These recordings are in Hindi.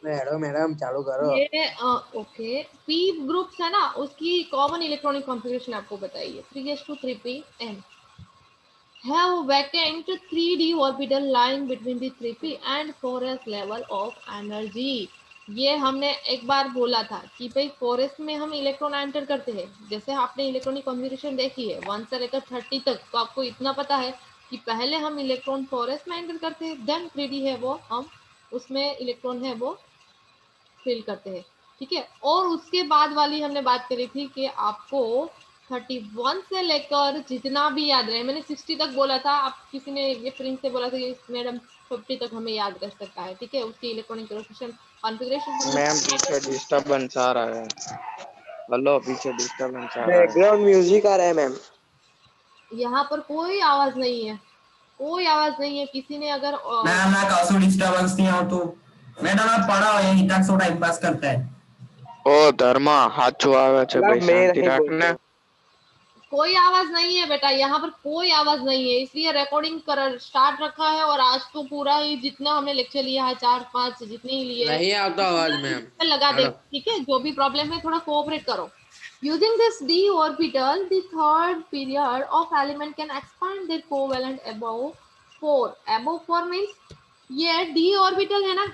मैडम चालू करो। ये ओके, पी ग्रुप्स है ना, उसकी कॉमन इलेक्ट्रॉनिक कॉन्फ़िगरेशन आपको बताइए। 3s2 3p have vacant 3d orbital lying between the 3p and 4s level of energy। ये हमने एक बार बोला था कि भाई 4s में हम इलेक्ट्रॉन एंटर करते हैं। जैसे आपने इलेक्ट्रॉनिक कॉन्फ़िगरेशन देखी है 1 से लेकर 30 तक, तो आपको इतना पता है कि पहले हम इलेक्ट्रॉन 4s में एंटर करते हैं, देन 3d है वो हम उसमें इलेक्ट्रॉन है वो फिल करते हैं। ठीक है, और उसके बाद वाली हमने बात करी थी कि आपको 31 से लेकर जितना भी याद रहे, मैंने 60 तक बोला था, आप किसी ने ये प्रिंस से बोला था कि मैडम 50 तक हमें याद रह सकता है। ठीक है, उसकी इलेक्ट्रॉनिक कॉन्फ़िगरेशन हमने मैम पीछे डिस्टरबेंस आ रहा है। हेलो, पीछे डिस्टरबेंस आ रहा है। बैकग्राउंड म्यूजिक आ रहा है मैम। यहाँ पर कोई आवाज नहीं है, कोई आवाज नहीं है। किसी ने अगर मैम ना कसो डिस्टर्बेंस नहीं हो तो मैडम आप पढ़ा हो यही तक सो टाइम पास करता है। ओ धर्मा हाथ छुआवे छे भाई, मैं शांति नहीं बोल राखने। रहा। कोई आवाज नहीं है बेटा, यहाँ पर कोई आवाज नहीं है, इसलिए रिकॉर्डिंग कर स्टार्ट रखा है। और आज तो पूरा ही जितना हमने लेक्चर लिया है 4-5 जितने ही लिए नहीं आता आवाज मैम। लगा दे। मैडम ठीक है, जो भी प्रॉब्लम है थोड़ा कोऑपरेट करो। Using this d orbital, the third period of element can expand their covalent above 4। above 4 means ये d orbital है ना,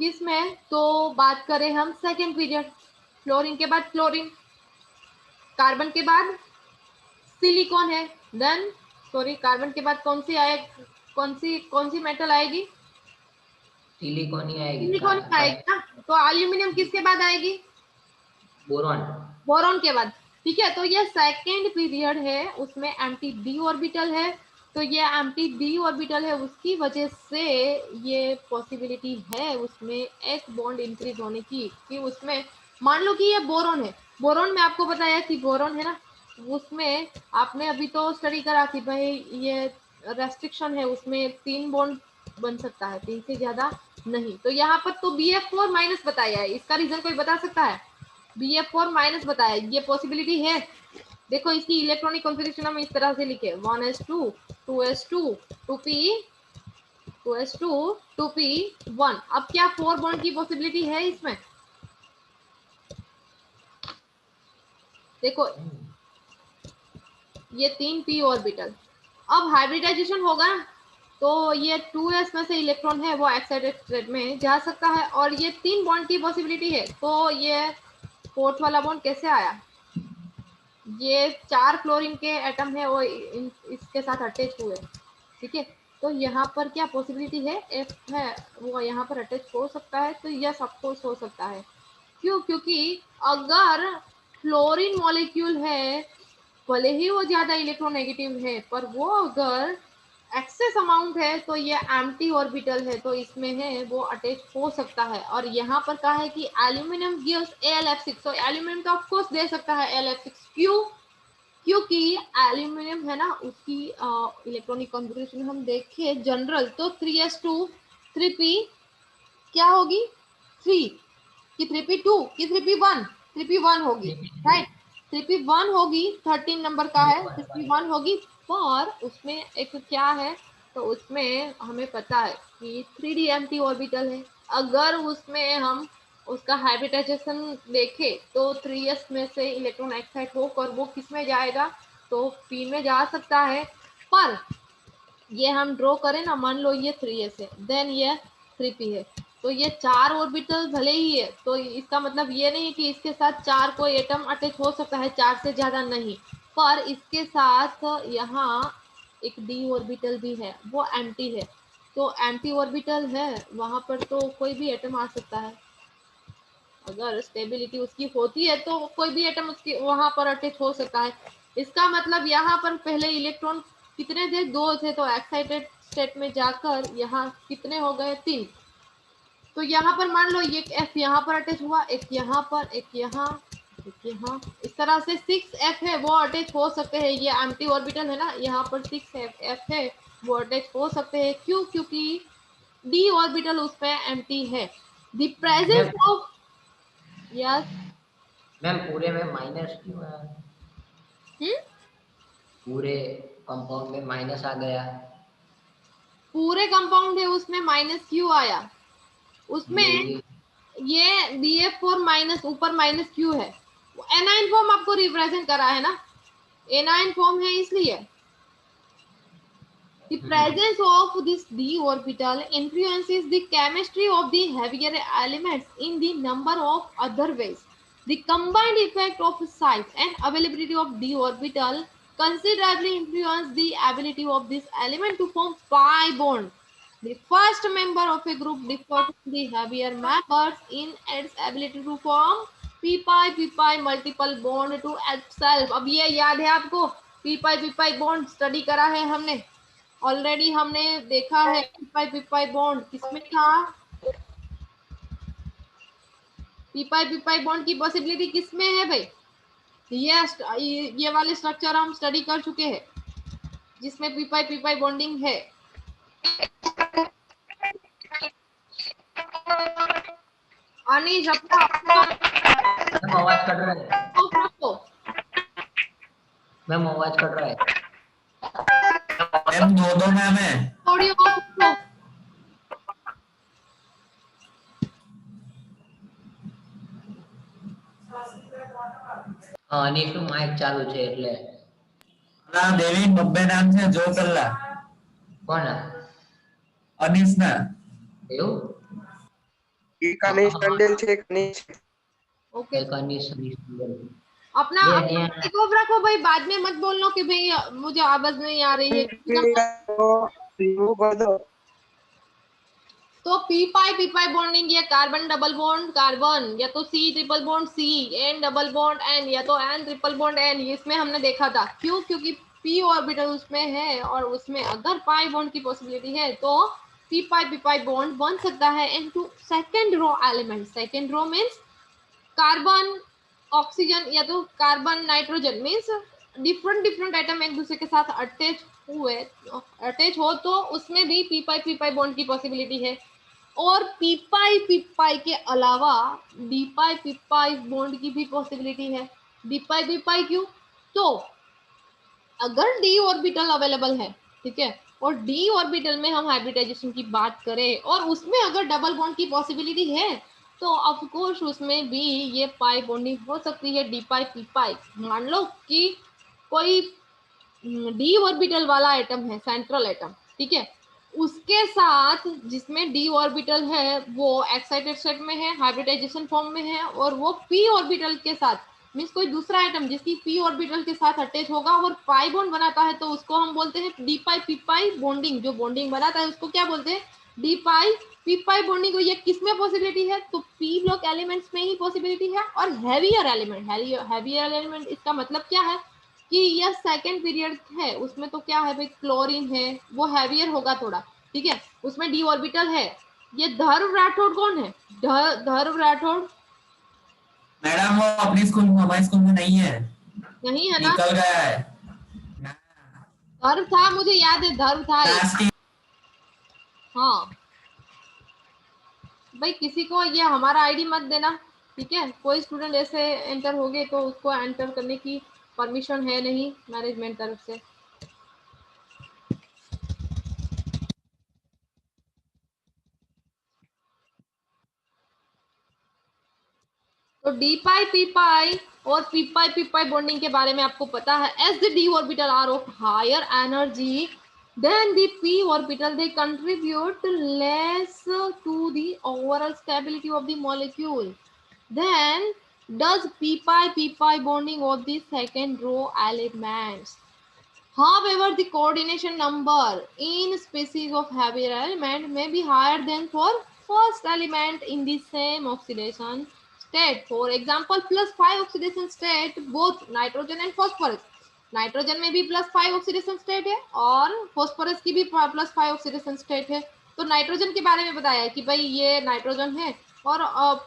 किसमें? तो बात करें हम सेकेंड पीरियड, फ्लोरीन के बाद फ्लोरीन, कार्बन के बाद सिलिकॉन है, देन सॉरी कार्बन के बाद कौन सी आए, कौन सी मेटल आएगी? सिलिकॉन ही आएगी। सिलिकॉन आएगी ना। तो एल्यूमिनियम किसके बाद आएगी? बोरॉन। बोरॉन के बाद। ठीक है, तो ये सेकेंड पीरियड है, उसमें एम्प्टी डी ऑर्बिटल है। तो ये एम्प्टी डी ऑर्बिटल है, उसकी वजह से ये पॉसिबिलिटी है उसमें एक बॉन्ड इंक्रीज होने की, कि उसमें मान लो कि ये बोरॉन है, बोरॉन में आपको बताया कि बोरॉन है ना, उसमें आपने अभी तो स्टडी करा कि भाई ये रेस्ट्रिक्शन है, उसमें 3 बॉन्ड बन सकता है, 3 से ज्यादा नहीं। तो यहाँ पर तो BF4 माइनस बताया है, इसका रीजन कोई बता सकता है? BF4 माइनस बताया, ये पॉसिबिलिटी है। देखो इसकी इलेक्ट्रॉनिक कॉन्फ़िगरेशन हम इस तरह से लिखे 1s2 2s2 2p 2s2 2p1। अब क्या 4 बॉन्ड की पॉसिबिलिटी है इसमें? देखो ये 3p ऑर्बिटल, अब हाइब्रिडाइजेशन होगा ना, तो ये 2s में से इलेक्ट्रॉन है वो एक्साइटेड स्टेट में जा सकता है, और ये 3 बॉन्ड की पॉसिबिलिटी है। तो ये फोर्थ वाला बॉन्ड कैसे आया? ये 4 फ्लोरीन के एटम है वो इसके साथ अटैच हुए। ठीक है, तो यहाँ पर क्या पॉसिबिलिटी है? एफ है वो यहाँ पर अटैच हो सकता है, तो यह सब कुछ हो सकता है। क्यों? क्योंकि अगर फ्लोरीन मॉलिक्यूल है, भले ही वो ज्यादा इलेक्ट्रोनेगेटिव है, पर वो अगर एक्सेस अमाउंट है तो ये एम्प्टी ऑर्बिटल है, तो इसमें है वो अटैच हो सकता है। और यहाँ पर कहा है कि एल्यूमिनियम गिव्स AlF6, तो एल्यूमिनियम तो ऑफ कोर्स दे सकता है AlF6। क्यों? क्योंकि एल्यूमिनियम है ना, उसकी इलेक्ट्रॉनिक कॉन्फ़िगरेशन हम देखें जनरल, तो 3s2 3p क्या होगी? 3 कि 3p2 कि 3p1? 3p1 होगी, राइट। 3p1 होगी, 13 नंबर का है, 3p1 होगी। पर उसमें एक क्या है, तो उसमें हमें पता है कि 3d एम्प्टी ऑर्बिटल है। अगर उसमें हम उसका हाइब्रिडाइजेशन देखें तो 3s में से इलेक्ट्रॉन एक्साइट होकर वो किस में जाएगा? तो p में जा सकता है। पर ये हम ड्रॉ करें ना, मान लो ये 3s है, देन ये 3p है, तो ये 4 ऑर्बिटल भले ही है, तो इसका मतलब ये नहीं कि इसके साथ 4 कोई एटम अटैच हो सकता है, 4 से ज्यादा नहीं। पर इसके साथ यहाँ एक d ऑर्बिटल भी है, वो एम्प्टी है। तो एम्प्टी ऑर्बिटल है, वहां पर तो कोई भी एटम आ सकता है। अगर स्टेबिलिटी उसकी होती है तो कोई भी एटम उसकी वहां पर अटैच हो सकता है। इसका मतलब यहाँ पर पहले इलेक्ट्रॉन कितने थे? 2 थे, तो एक्साइटेड स्टेट में जाकर यहाँ कितने हो गए? 3। तो यहाँ पर मान लो ये F यहाँ पर अटैच हुआ, एक यहाँ पर, एक यहाँ, एक यहाँ, इस तरह से 6F है वो अटैच हो सकते हैं। ये एम्प्टी ऑर्बिटल है ना, यहाँ पर 6F है वो अटैच हो सकते हैं। क्यों? क्योंकि d ऑर्बिटल उसमें एम्प्टी है। The presence ma'am of, yes, ma'am पूरे में माइनस क्यों है? हम्म, पूरे कंपाउंड में माइनस आ गया। पूरे कंपाउंड है उसमें -Q आया, उसमें ये BF4 माइनस ऊपर -Q है, एनाइन फॉर्म आपको रिप्रेजेंट करा है ना, एनाइन फॉर्म है इसलिए। The presence of this d orbital influences the chemistry of the heavier elements in the number of other ways. The combined effect of size and availability of d orbital considerably influence the ability of this element to form pi bond. The first member of a group differs from the heavier members in its ability to form p pi multiple bond to itself. अब ये याद है आपको, p pi bond स्टडी करा है हमने ऑलरेडी, हमने देखा है पी पाई बॉन्ड किसमें था, पी पाई बॉन्ड की पॉसिबिलिटी किसमें है भाई, ये वाले स्ट्रक्चर हम स्टडी कर चुके हैं जिसमें पी पाई बॉन्डिंग है। अनीश अपना आवाज कट रहा है रखो, मैम, आवाज कट रहा है मैम, दो मैम है। थोड़ी ऑफ रखो। હા અને એકલું માઇક ચાલુ છે એટલે ના દેવી બબ્બે નામ છે જો કલ્લા કોણ અનીસ ના એવું ये कनिष्ठ टंडन छे कनिष्ठ ओके એક અનીશ अपना माइक ऑफ रखो भाई, बाद में मत बोलना कि भाई मुझे आवाज नहीं आ रही है। रिमूव कर दो। तो पी पाई बॉन्डिंग, ये कार्बन डबल बॉन्ड कार्बन, या तो C triple bond C, N double bond N, या तो N ट्रिपल बॉन्ड N, इसमें हमने देखा था। क्यों? क्योंकि p ऑर्बिटल उसमें है और उसमें अगर पाई बॉन्ड की पॉसिबिलिटी है तो पी पाई बॉन्ड बन सकता है into second row element. Second row means carbon oxygen या तो carbon nitrogen, means different atom एक दूसरे के साथ अटैच हो तो उसमें भी पी पाई बॉन्ड की पॉसिबिलिटी है। और पी पाई के अलावा डी पाई बॉन्ड की भी पॉसिबिलिटी है। डी पाई क्यों? तो अगर डी ऑर्बिटल अवेलेबल है, ठीक है, और डी ऑर्बिटल में हम हाइब्रिडाइजेशन की बात करें और उसमें अगर डबल बॉन्ड की पॉसिबिलिटी है तो ऑफ कोर्स उसमें भी ये पाई बॉन्डिंग हो सकती है डी पी पाई। मान लो कि कोई डी ऑर्बिटल वाला एटम है, सेंट्रल एटम, ठीक है, उसके साथ जिसमें डी ऑर्बिटल है वो एक्साइटेड स्टेट में है, हाइब्रिडाइजेशन फॉर्म में है, और वो पी ऑर्बिटल के साथ मींस कोई दूसरा एटम जिसकी पी ऑर्बिटल के साथ अटैच होगा और पाई बॉन्ड बनाता है तो उसको हम बोलते हैं डी पी पाई बॉन्डिंग। जो बॉन्डिंग बनाता है उसको क्या बोलते हैं? D P pi bonding. को ये किसमें पॉसिबिलिटी है? तो पी ब्लॉक एलिमेंट्स में ही पॉसिबिलिटी है। और हैवियर एलिमेंट इसका मतलब क्या है कि यह सेकंड पीरियड है, उसमें तो क्या है भाई, क्लोरीन है, वो हैवियर होगा थोड़ा, ठीक है, उसमें डी ऑर्बिटल है। ये धर्व राठौड़ कौन है? धर्व राठौड़ मैडम वो अपनी स्कूल में, हमारे स्कूल में नहीं है, नहीं है ना? निकल गया है। धर्व था, मुझे याद है धर्व था। हाँ भाई, किसी को ये हमारा आईडी मत देना, ठीक है। कोई स्टूडेंट ऐसे एंटर हो गए तो उसको एंटर करने की परमिशन है नहीं मैनेजमेंट तरफ से। तो डी पाई पी पाई और पी पाई बॉन्डिंग के बारे में आपको पता है। As the D orbital are of higher energy then the p orbital, they contribute less to the overall stability of the molecule then does p pi bonding of the second row elements. However, the coordination number in species of heavier element may be higher than for first element in the same oxidation state. For example, +5 oxidation state both nitrogen and phosphorus. Nitrogen में भी +5 ऑक्सीडेशन स्टेट है और फॉस्फोरस की भी +5 ऑक्सीडेशन स्टेट है। तो नाइट्रोजन के बारे में बताया है कि भाई ये नाइट्रोजन है और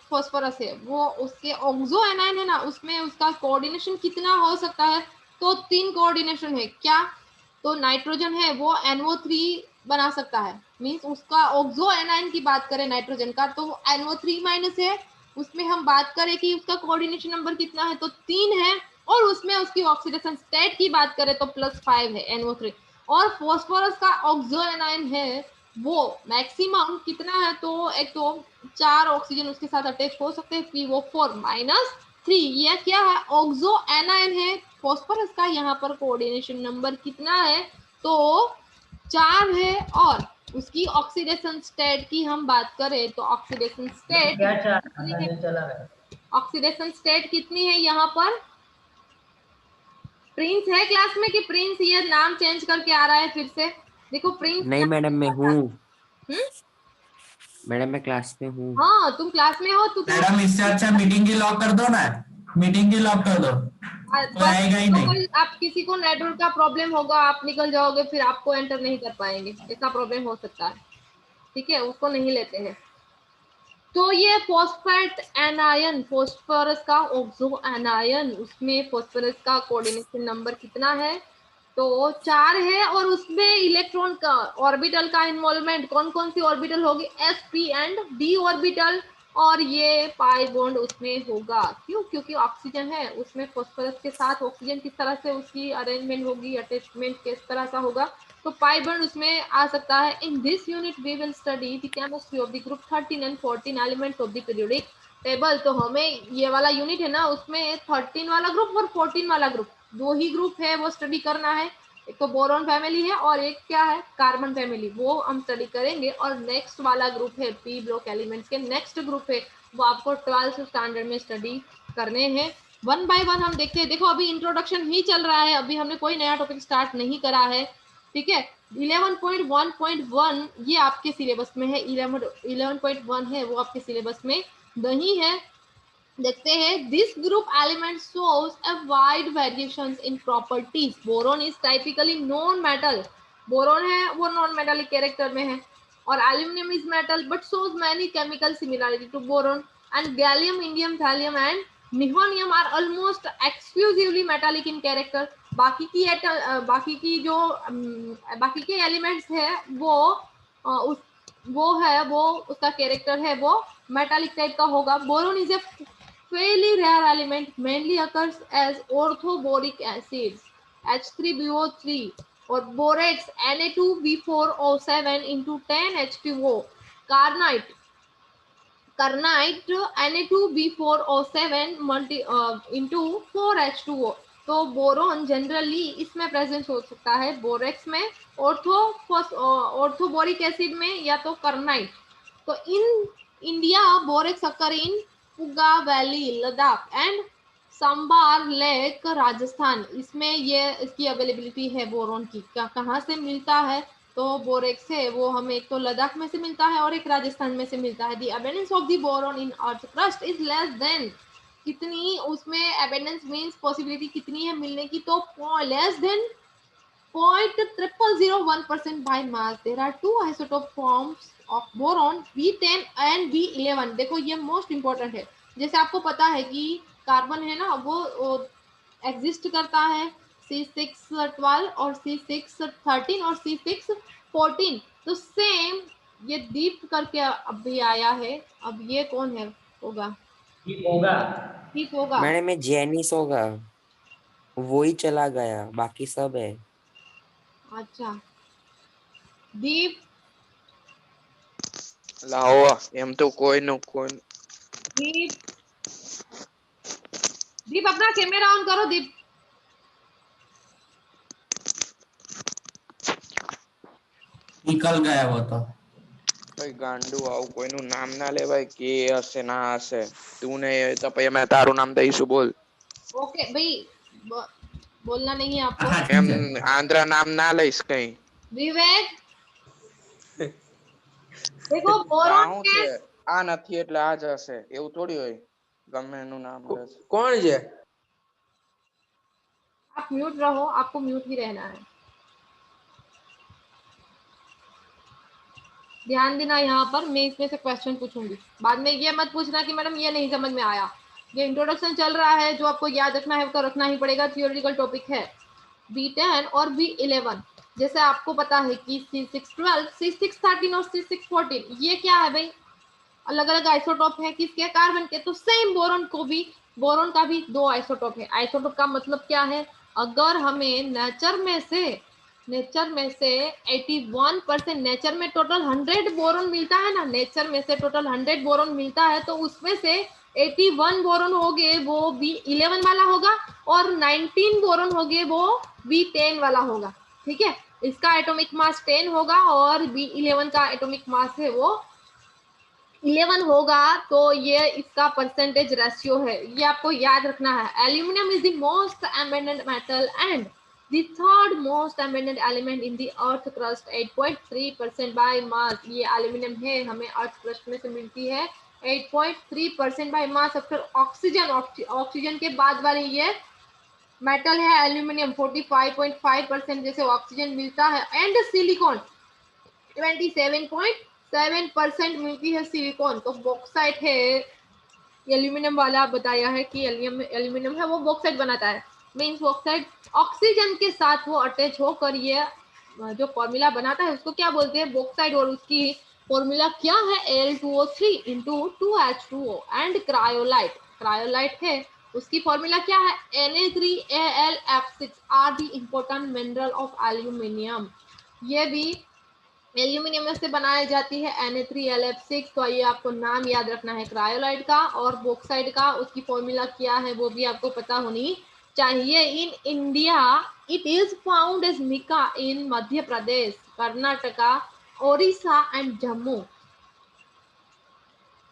फॉस्फोरस है, वो उसके ऑक्सो एनायन है ना, उसमें उसका कोऑर्डिनेशन कितना हो सकता है? तो 3 कोऑर्डिनेशन है। क्या? तो नाइट्रोजन है वो NO3 बना सकता है, मींस उसका ऑक्सो एनायन की बात करें नाइट्रोजन का तो NO3- है, उसमें हम बात करें कि उसका कोऑर्डिनेशन नंबर कितना है तो 3 है, और उसमें उसकी ऑक्सीडेशन स्टेट की बात करें तो +5 है NO3। और फॉस्फोरस का ऑक्सो एनायन है वो मैक्सिमम कितना है, तो एक तो 4 ऑक्सीजन उसके साथ अटैच हो सकते हैं, PO4 -3। ये क्या है, ऑक्सो एनायन है फॉस्फोरस का। यहाँ पर कोऑर्डिनेशन नंबर कितना है, तो 4 है। और उसकी ऑक्सीडेशन स्टेट की हम बात करें तो ऑक्सीडेशन स्टेट क्या चार कितनी अंदर है, नहीं चला रहा है। ऑक्सीडेशन स्टेट कितनी है यहाँ पर। प्रिंस है क्लास में कि प्रिंस ये नाम चेंज करके आ रहा है फिर से। देखो प्रिंस नहीं मैडम मैं हूँ। हम्म, मैडम मैं क्लास में हूँ। हाँ तुम क्लास में हो तो तुम मैडम इससे अच्छा मीटिंग की लॉक कर दो ना, मीटिंग की लॉक कर दो, कोई आएगा ही नहीं। तो आप किसी को नेटवर्क का प्रॉब्लम होगा, आप निकल जाओगे, फिर आपको एंटर नहीं कर पाएंगे, ऐसा प्रॉब्लम हो सकता है। ठीक है, उसको नहीं लेते हैं। तो ये फॉस्फेट एनायन, फॉस्फोरस का ऑक्सो एनायन, उसमें फॉस्फोरस का कोऑर्डिनेशन नंबर कितना है, तो 4 है। और उसमें इलेक्ट्रॉन का ऑर्बिटल का इन्वॉल्वमेंट कौन कौन सी ऑर्बिटल होगी, s p and d orbital. और ये पाई बॉन्ड उसमें होगा, क्यों, क्योंकि ऑक्सीजन है उसमें, फॉस्फोरस के साथ ऑक्सीजन किस तरह से उसकी अरेंजमेंट होगी, अटैचमेंट किस तरह का होगा, तो पाई बॉन्ड उसमें आ सकता है। In this unit we will study the chemistry of the group 13 and 14 elements of the periodic table. तो हमें ये वाला यूनिट है ना, उसमें 13 वाला ग्रुप और 14 वाला ग्रुप, दो ही ग्रुप है वो स्टडी करना है। एक तो बोरॉन फैमिली है और एक क्या है, कार्बन फैमिली, वो हम स्टडी करेंगे। और नेक्स्ट वाला ग्रुप है पी ब्लॉक एलिमेंट्स के नेक्स्ट ग्रुप है, वो आपको 12th स्टैंडर्ड में स्टडी करने हैं। वन बाय वन हम देखते हैं। देखो अभी इंट्रोडक्शन ही चल रहा है, अभी हमने कोई नया टॉपिक स्टार्ट नहीं करा है। ठीक है, 11.1.1 ये आपके सिलेबस में है, 11.1 है वो आपके सिलेबस में नहीं है। देखते हैं, this group element shows a wide variations in properties. Boron is typically non metal, boron है वो नॉन मेटालिक कैरेक्टर में है। और aluminium is metal but shows many chemical similarity to boron, and gallium, indium, thallium and nihonium are almost exclusively metallic in character. बाकी की जो बाकी के एलिमेंट्स है वो वो उसका कैरेक्टर है वो मेटालिक टाइप का होगा। Boron is a fairly rare element, mainly occurs as orthoboric acids H3BO3 or borax Na2B4O7 into 10H2O, carnite Na2B4O7 into 4H2O। तो बोरोन जनरली इसमें प्रेजेंट हो सकता है, बोरेक्स में, ऑर्थोबोरिक एसिड में, या तो कर्नाइट। तो in India borax occur in Puga valley Ladakh and Sambhar lake Rajasthan, इसमें ये इसकी अवेलेबिलिटी है बोरोन की। कहाँ से मिलता है, तो बोरेक्स है वो हमें एक तो लद्दाख में से मिलता है और एक राजस्थान में से मिलता है। The abundance of the boron in earth crust is less than, कितनी उसमें अबेंडेंस मींस पॉसिबिलिटी कितनी है मिलने की, तो less than 0.0001% by mass. There are two isotope forms of boron, B10 and B11। देखो ये मोस्ट इंपॉर्टेंट है। जैसे आपको पता है कि कार्बन है ना वो एग्जिस्ट करता है C612 और C613 और C614। तो सेम ये दीप करके अभी आया है, अब ये कौन है होगा, ठीक होगा। ठीक होगा। मैडम मैं जेनिस होगा, वो ही चला गया, बाकी सब है। अच्छा दीप, લાવો એમ તો કોઈનું કોઈ दीप, दीप अपना कैमरा ऑन करो दीप। निकल गया वो तो। ભાઈ ગાંડુ આવું કોઈનું નામ ના લેવાય કે હશે ના હશે તું નહીં હોય તો પછી અમે તારું નામ દઈશું બોલ ओके भाई, बोलना नहीं है आपको। हाँ, એમ ठीक है। આંધ્રા નામ ના લઈશ કઈ विवेक देखो बोरोन શું के, છે આ નથી એટલે આ જ હશે એવું થોડી હોય ગમે એનું નામ લે कौन है? आप म्यूट रहो, आपको म्यूट ही रहना है। ध्यान देना यहाँ पर, मैं इसमें से क्वेश्चन पूछूंगी, बाद में ये मत पूछना कि मैडम ये नहीं समझ में आया। ये इंट्रोडक्शन चल रहा है, जो आपको याद रखना है वो रखना ही पड़ेगा, थियोरेटिकल टॉपिक है। B10 और B11, जैसे आपको पता है कि C612, C613 और C614 ये क्या है भाई, अलग अलग आइसोटोप है किसके, कार्बन के। तो सेम बोरोन को भी, बोरोन का भी 2 आइसोटोप है। आइसोटोप का मतलब क्या है, अगर हमें नेचर में से नेचर में से 81%, नेचर में टोटल 100 बोरॉन मिलता है ना, नेचर में से टोटल 100 बोरॉन मिलता है, तो उसमें से 81 बोरॉन हो गए वो B11 वाला होगा और 19 बोरॉन हो गए वो B10 वाला होगा। ठीक है, इसका एटॉमिक मास 10 होगा और B11 का एटॉमिक मास है वो 11 होगा। तो ये इसका परसेंटेज रेशियो है, ये आपको याद रखना है। Aluminium is the most abundant metal and the third most abundant element in the earth crust 8.3% by mass. ये एल्यूमिनियम है, हमें अर्थ क्रस्ट में से मिलती है 8.3% by mass after oxygen. Oxygen के बाद वाली ये मेटल है एल्यूमिनियम 45.5%, जैसे ऑक्सीजन मिलता है। एंड सिलिकॉन 27.7% मिलती है सिलिकॉन। तो बॉक्साइट है, एल्यूमिनियम वाला बताया है कि एल्यूमिनियम है वो बॉक्साइट बनाता है। मींस बॉक्साइट ऑक्सीजन के साथ वो अटैच होकर ये जो फॉर्मूला बनाता है उसको क्या बोलते हैं, बॉक्साइट। और उसकी फॉर्मूला क्या है, Al2O3 into 2H2O। And cryolite, cryolite है उसकी फॉर्मूला क्या है, Na3Al(F6) are the important mineral of aluminium. ये भी एल्यूमिनियम में से बनाई जाती है Na3Al(F6). तो ये आपको नाम याद रखना है क्रायोलाइट का। और बॉक्साइट का उसकी फॉर्मूला क्या है वो भी आपको पता होनी चाहिए। In India it is found as mica in Madhya Pradesh, Karnataka, Odisha and Jammu.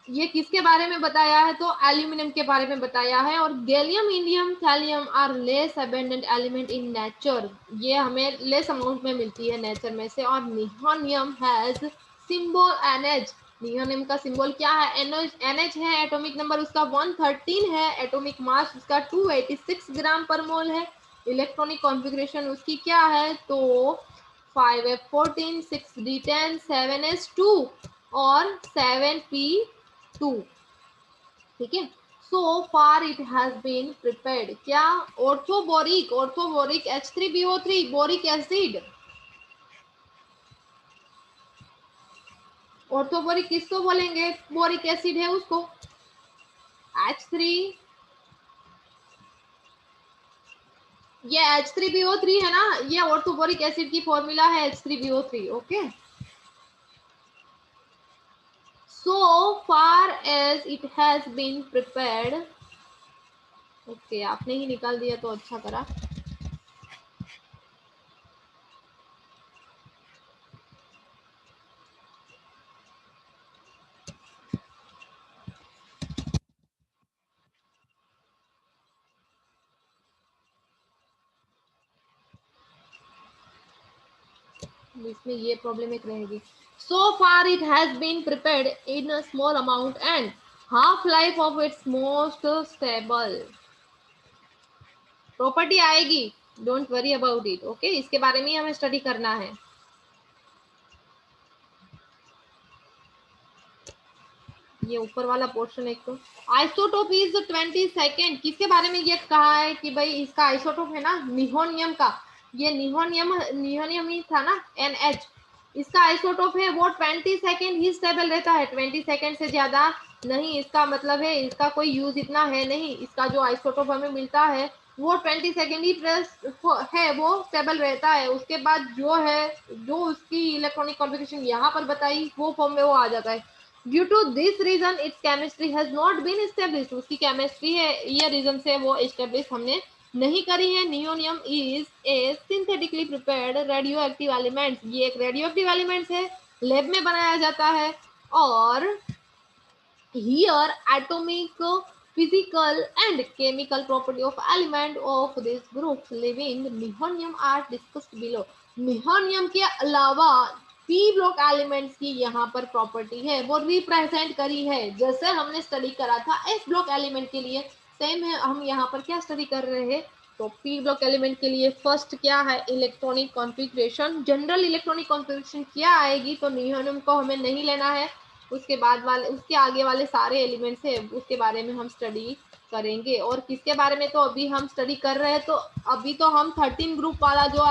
ये किसके बारे में बताया है, तो एल्यूमिनियम के बारे में बताया है। और gallium, indium, thallium are less abundant element in nature, ये हमें लेस अमाउंट में मिलती है नेचर में से। और नियोनियम हैज सिंबल NH, नियोनियम का सिंबल क्या है, NH है। एटॉमिक नंबर उसका 113 है, एटॉमिक मास उसका 286 ग्राम पर मोल है। इलेक्ट्रॉनिक कॉन्फ़िगरेशन उसकी क्या है, तो 5f14, 6d10, 7s2 और 7p2। ठीक है, so far it has been prepared क्या, orthoboric, orthoboric H3BO3 boric acid. Orthoboric किसको बोलेंगे, बोरिक एसिड है उसको। H3, ये H3BO3 है ना, ये ऑर्थोबोरिक एसिड की फॉर्मूला है H3BO3। Okay, so far as it has been prepared। Okay, आपने ही निकाल दिया तो अच्छा करा। इसमें ये प्रॉब्लम एक रहेगी। So far it has been prepared in a small amount and half life of its most stable। Property आएगी, don't worry about it. Okay, इसके बारे में हमें स्टडी करना है। ये ऊपर वाला पोर्शन एक तो आइसोटोप इज 22, किसके बारे में ये कहा है कि भाई इसका आइसोटोप है ना नियोनियम का, ये नियोनियम ही था ना NH, इसका आइसोटोप है वो 22 ही स्टेबल रहता है, 20 सेकेंड से ज्यादा नहीं। इसका मतलब है इसका कोई यूज इतना है नहीं, इसका जो आइसोटोप हमें मिलता है वो 20 सेकेंड ही है वो स्टेबल रहता है। उसके बाद जो है जो उसकी इलेक्ट्रॉनिक कॉन्फ़िगरेशन यहाँ पर बताई वो फॉर्म में वो आ जाता है। Due to this reason it's chemistry has not been established, उसकी केमिस्ट्री है ये रीजन से वो एस्टेब्लिश हमने नहीं करी है। Nihonium is a synthetically prepared radioactive element, ये एक रेडियो एक्टिव एलिमेंट है, लैब में बनाया जाता है। और here atomic, physical and chemical property of element of this group living नियोनियम are discussed below। नियोनियम के अलावा p ब्लॉक एलिमेंट्स की यहाँ पर प्रॉपर्टी है वो रिप्रेजेंट करी है, जैसे हमने स्टडी करा था s ब्लॉक एलिमेंट के लिए सेम है। हम यहाँ पर क्या स्टडी कर रहे हैं, तो p ब्लॉक एलिमेंट के लिए फर्स्ट क्या है, electronic configuration, general electronic configuration क्या आएगी, तो नियोनियम को हमें नहीं लेना है। उसके बाद वाले, उसके आगे वाले सारे एलिमेंट्स है उसके बारे में हम स्टडी करेंगे। और किसके बारे में, तो अभी हम स्टडी कर रहे हैं, तो अभी तो हम 13 ग्रुप वाला जो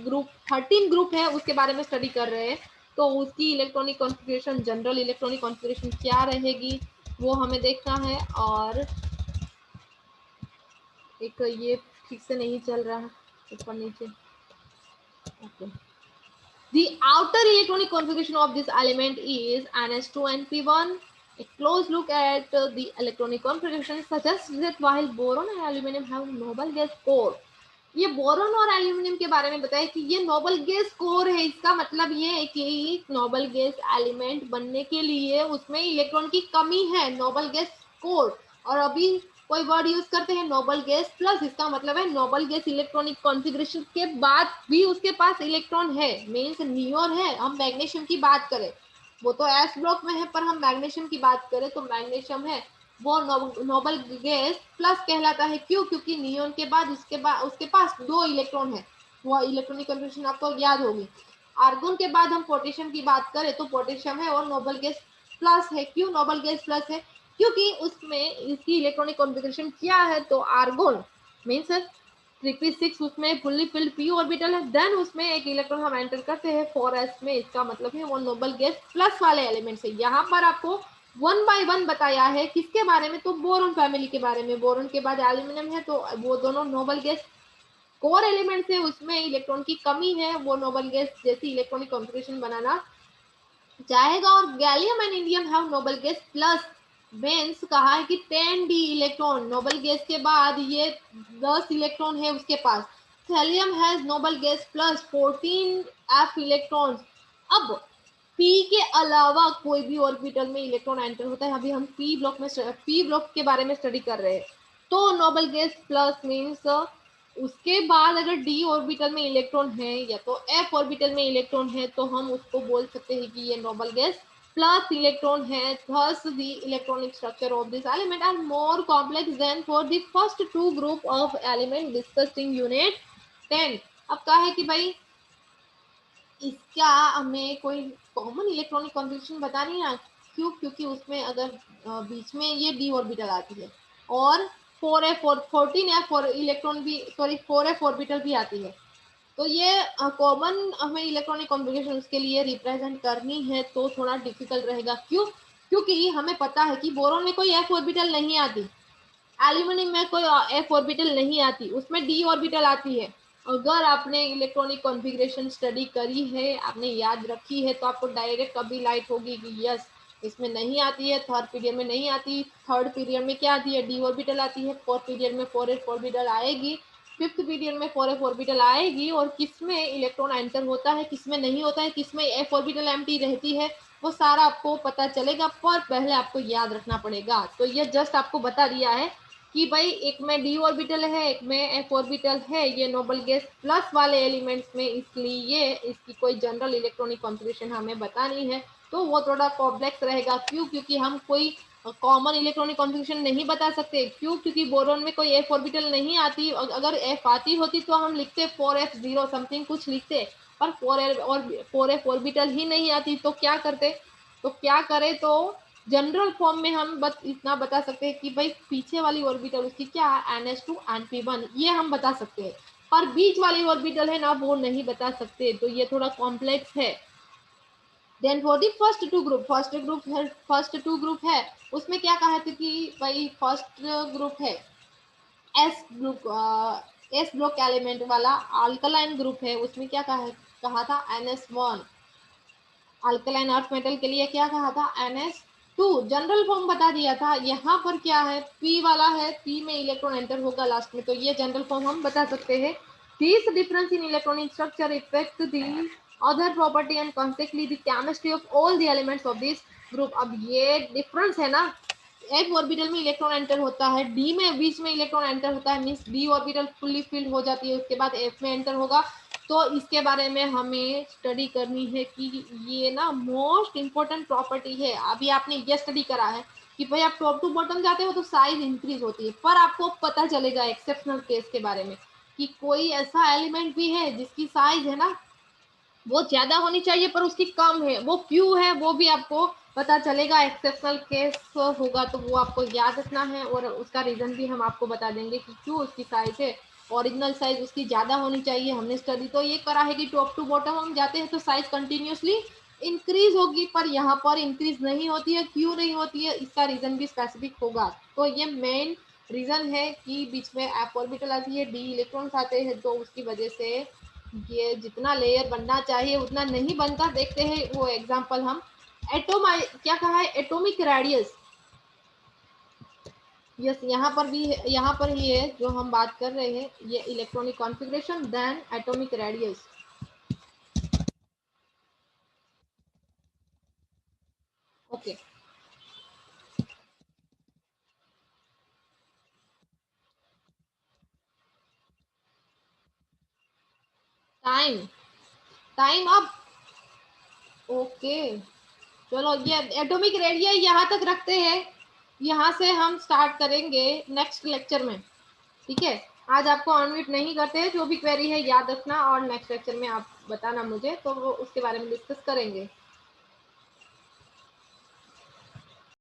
ग्रुप 13 ग्रुप है उसके बारे में स्टडी कर रहे हैं। तो उसकी electronic configuration, general electronic configuration क्या रहेगी वो हमें देखना है। और एक ये ठीक से नहीं चल रहा है ऊपर नीचे, Okay. The outer electronic configuration of this element is ns2 and p1. A close look at the electronic configuration suggests that while boron and aluminum have noble gas core, ये बोरॉन और एल्यूमिनियम के बारे में बताया कि ये नोबल गैस कोर है। इसका मतलब ये है कि नोबल गैस एलिमेंट बनने के लिए उसमें इलेक्ट्रॉन की कमी है, नोबल गैस कोर। और अभी कोई वर्ड यूज करते हैं नोबल गैस प्लस, इसका मतलब है नोबल गैस इलेक्ट्रॉनिक कॉन्फ़िगरेशन के बाद भी उसके पास इलेक्ट्रॉन है, मीन्स नियोन है। हम मैग्नीशियम की बात करें, वो तो एस ब्लॉक में है, पर हम मैग्नीशियम की बात करें तो मैग्नीशियम है वो नोबल गैस प्लस कहलाता है। क्यों? क्योंकि नियोन के बाद उसके पास 2 इलेक्ट्रॉन है। वो इलेक्ट्रॉनिक कन्फर्मेशन आपको याद होगी। आर्गन के बाद हम पोटेशियम की बात करें तो पोटेशियम है और नोबल गैस प्लस है। क्यों नोबल गैस प्लस है? क्योंकि उसमें इसकी इलेक्ट्रॉनिक कॉन्फ़िगरेशन क्या है, तो आर्गन मीन्स 3p6 उसमें फुल्ली फिल्ड p ऑर्बिटल है, देन उसमें एक इलेक्ट्रॉन हम एंटर करते हैं 4s में, इसका मतलब है वो नोबल गैस प्लस वाले एलिमेंट्स है। यहाँ पर आपको 1 बाय 1 बताया है किसके बारे में, तो बोरॉन फैमिली के बारे में। बोरॉन के बाद एल्यूमिनियम है, तो वो दोनों नोबल गैस कोर एलिमेंट्स है, उसमें इलेक्ट्रॉन की कमी है, वो नोबल गैस जैसी इलेक्ट्रॉनिक कॉन्फ़िगरेशन बनाना चाहेगा। और gallium and indium have noble gas plus बेंस कहा है कि 10d इलेक्ट्रॉन, नोबल गैस के बाद ये 10 इलेक्ट्रॉन है उसके पास। Thallium has noble gas plus 14f electrons. अब p के अलावा कोई भी ऑर्बिटल में इलेक्ट्रॉन एंटर होता है, अभी हम p ब्लॉक के बारे में स्टडी कर रहे हैं, तो नोबल गैस प्लस मीन्स उसके बाद अगर d ऑर्बिटल में इलेक्ट्रॉन है या तो f ऑर्बिटल में इलेक्ट्रॉन है तो हम उसको बोल सकते हैं कि ये नोबल गैस plus electron है। Thus the electronic structure of this element are more complex than for the first two group of element discussed in unit 10। अब कहा है कि भाई इसका हमें कोई कॉमन इलेक्ट्रॉनिक कॉन्फ़िगरेशन बतानी है। क्यों? क्योंकि उसमें अगर बीच में ये d ऑर्बिटल आती है और 4f और 14f और इलेक्ट्रॉन भी सॉरी 4f ऑर्बिटल भी आती है, तो ये कॉमन हमें इलेक्ट्रॉनिक कॉन्फ़िगरेशन उसके लिए रिप्रेजेंट करनी है तो थोड़ा डिफिकल्ट रहेगा। क्यों? क्योंकि हमें पता है कि बोरॉन में कोई f ऑर्बिटल नहीं आती, एल्यूमिनियम में कोई f ऑर्बिटल नहीं आती, उसमें d ऑर्बिटल आती है। अगर आपने इलेक्ट्रॉनिक कॉन्फ़िगरेशन स्टडी करी है, आपने याद रखी है, तो आपको डायरेक्ट कभी लाइट होगी कि यस इसमें नहीं आती है, थर्ड पीरियड में नहीं आती, थर्ड पीरियड में क्या आती है, d ऑर्बिटल आती है, फोर्थ पीरियड में 4f ऑर्बिटल आएगी, फिफ्थ पीरियड में 4f ऑर्बिटल आएगी। और किसमें इलेक्ट्रॉन एंटर होता है, किसमें नहीं होता है, किसमें f ऑर्बिटल एम्प्टी रहती है, वो सारा आपको पता चलेगा, पर पहले आपको याद रखना पड़ेगा। तो ये जस्ट आपको बता दिया है कि भाई एक में d ऑर्बिटल है, एक में f ऑर्बिटल है, ये नोबल गैस प्लस वाले एलिमेंट्स में, इसलिए इसकी कोई जनरल इलेक्ट्रॉनिक कॉन्फ़िगरेशन हमें बतानी है तो वो थोड़ा कॉम्प्लेक्स रहेगा। क्यों? क्योंकि हम कोई कॉमन इलेक्ट्रॉनिक कॉन्फ़िगरेशन नहीं बता सकते। क्यों? क्योंकि बोरॉन में कोई f ऑर्बिटल नहीं आती, अगर f आती होती तो हम लिखते 4f0 समथिंग कुछ लिखते, पर 4f ऑर्बिटल ही नहीं आती तो क्या करते, तो क्या करें, तो जनरल फॉर्म में हम बस इतना बता सकते हैं कि भाई पीछे वाली ऑर्बिटल उसकी क्या है, ns2 and p1, ये हम बता सकते हैं, पर बीच वाली ऑर्बिटल है ना वो नहीं बता सकते, तो ये थोड़ा कॉम्प्लेक्स है। Then for the first two group है, उसमें क्या कहा था कि भाई फर्स्ट ग्रुप है एस ब्लॉक एलिमेंट वाला अल्कलाइन ग्रुप है, उसमें क्या कहा था ns1। अल्कलाइन अर्थ मेटल के लिए क्या कहा था ns2, जनरल फॉर्म बता दिया था। यहाँ पर क्या है, p वाला है, p में इलेक्ट्रॉन एंटर होगा लास्ट में, तो ये जनरल फॉर्म हम बता सकते हैं। This difference in electronic structure effect the other property and consequently the chemistry of all the elements of this group. अब ये डिफरेंस है ना, f ऑर्बिटल में इलेक्ट्रॉन एंटर होता है, d में बीच में इलेक्ट्रॉन एंटर होता है, means d orbital fully filled हो जाती है, उसके बाद f में एंटर होगा। तो इसके बारे में हमें स्टडी करनी है कि ये ना मोस्ट इंपॉर्टेंट प्रॉपर्टी है। अभी आपने ये स्टडी करा है कि भाई आप टॉप टू बॉटम जाते हो तो साइज इंक्रीज होती है, पर आपको पता चलेगा एक्सेप्शनल केस के बारे में कि कोई ऐसा एलिमेंट भी है जिसकी साइज है ना वो ज्यादा होनी चाहिए पर उसकी कम है, वो क्यों है वो भी आपको पता चलेगा। एक्सेप्शनल केस होगा तो वो आपको याद रखना है और उसका रीजन भी हम आपको बता देंगे कि क्यों उसकी साइज है, ओरिजिनल साइज उसकी ज्यादा होनी चाहिए। हमने स्टडी तो ये करा है कि टॉप टू बॉटम हम जाते हैं तो साइज कंटिन्यूसली इंक्रीज होगी, पर यहाँ पर इंक्रीज नहीं होती है। क्यों नहीं होती है, इसका रीजन भी स्पेसिफिक होगा। तो ये मेन रीजन है कि बीच में एफ ऑर्बिटल आती है, डी इलेक्ट्रॉन्स आते हैं, तो उसकी वजह से ये जितना लेयर बनना चाहिए उतना नहीं बनता। देखते हैं वो एग्जांपल हम। एटोम क्या कहा है, एटॉमिक रेडियस। यस, यहाँ पर भी यहाँ पर ही है जो हम बात कर रहे हैं, ये electronic configuration then atomic radius. Okay, time time अब ओके चलो, ये एटॉमिक रेडियस यहाँ तक रखते हैं। यहाँ से हम स्टार्ट करेंगे नेक्स्ट लेक्चर में, ठीक है। आज आपको अनम्यूट नहीं करते, जो भी क्वेरी है याद रखना और नेक्स्ट लेक्चर में आप बताना मुझे, तो वो उसके बारे में डिस्कस करेंगे।